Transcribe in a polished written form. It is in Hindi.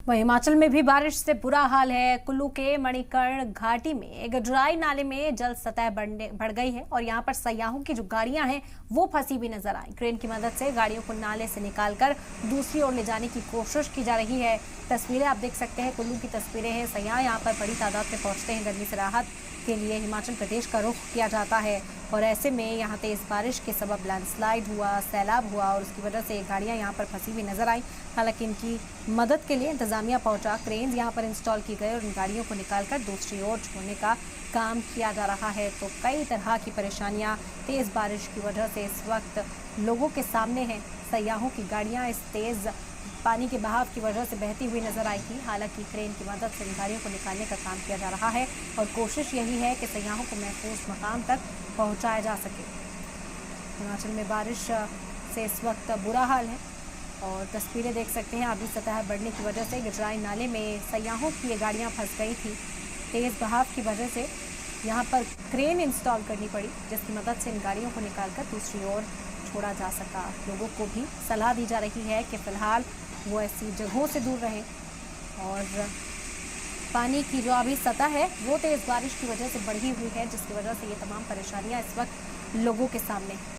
वहीं हिमाचल में भी बारिश से बुरा हाल है। कुल्लू के मणिकर्ण घाटी में एक ड्राई नाले में जल सतह बढ़ गई है और यहां पर सयाहों की जो गाड़ियां हैं वो फंसी भी नजर आई। क्रेन की मदद से गाड़ियों को नाले से निकालकर दूसरी ओर ले जाने की कोशिश की जा रही है। तस्वीरें आप देख सकते हैं, कुल्लू की तस्वीरें हैं। सयाह यहाँ पर बड़ी तादाद में पहुंचते हैं। गर्मी से राहत के लिए हिमाचल प्रदेश का रुख किया जाता है और ऐसे में यहाँ तेज बारिश के सबब लैंडस्लाइड हुआ, सैलाब हुआ और उसकी वजह से गाड़ियाँ यहाँ पर फंसी हुई नजर आई। हालांकि इनकी मदद के लिए इंतजामिया पहुंचा, क्रेन यहाँ पर इंस्टॉल की गई और इन गाड़ियों को निकालकर दूसरी ओर छोड़ने का काम किया जा रहा है। तो कई तरह की परेशानियाँ तेज बारिश की वजह से इस वक्त लोगों के सामने हैं। सयाहों की गाड़ियाँ इस तेज पानी के बहाव की वजह से बहती हुई नजर आई थी। हालांकि क्रेन की मदद से इन गाड़ियों को निकालने का काम किया जा रहा है और कोशिश यही है कि सयाहों को महफूज मकाम तक पहुंचाया जा सके। हिमाचल में बारिश से इस वक्त बुरा हाल है और तस्वीरें देख सकते हैं। आबी सतह बढ़ने की वजह से गिजराई नाले में सयाहों की ये गाड़ियाँ फंस गई थी। तेज़ बहाव की वजह से यहाँ पर क्रेन इंस्टॉल करनी पड़ी, जिसकी मदद से इन गाड़ियों को निकालकर दूसरी ओर छोड़ा जा सका। लोगों को भी सलाह दी जा रही है कि फ़िलहाल वो ऐसी जगहों से दूर रहें और पानी की जो अभी सतह है वो तेज़ बारिश की वजह से बढ़ी हुई है, जिसकी वजह से ये तमाम परेशानियां इस वक्त लोगों के सामने हैं।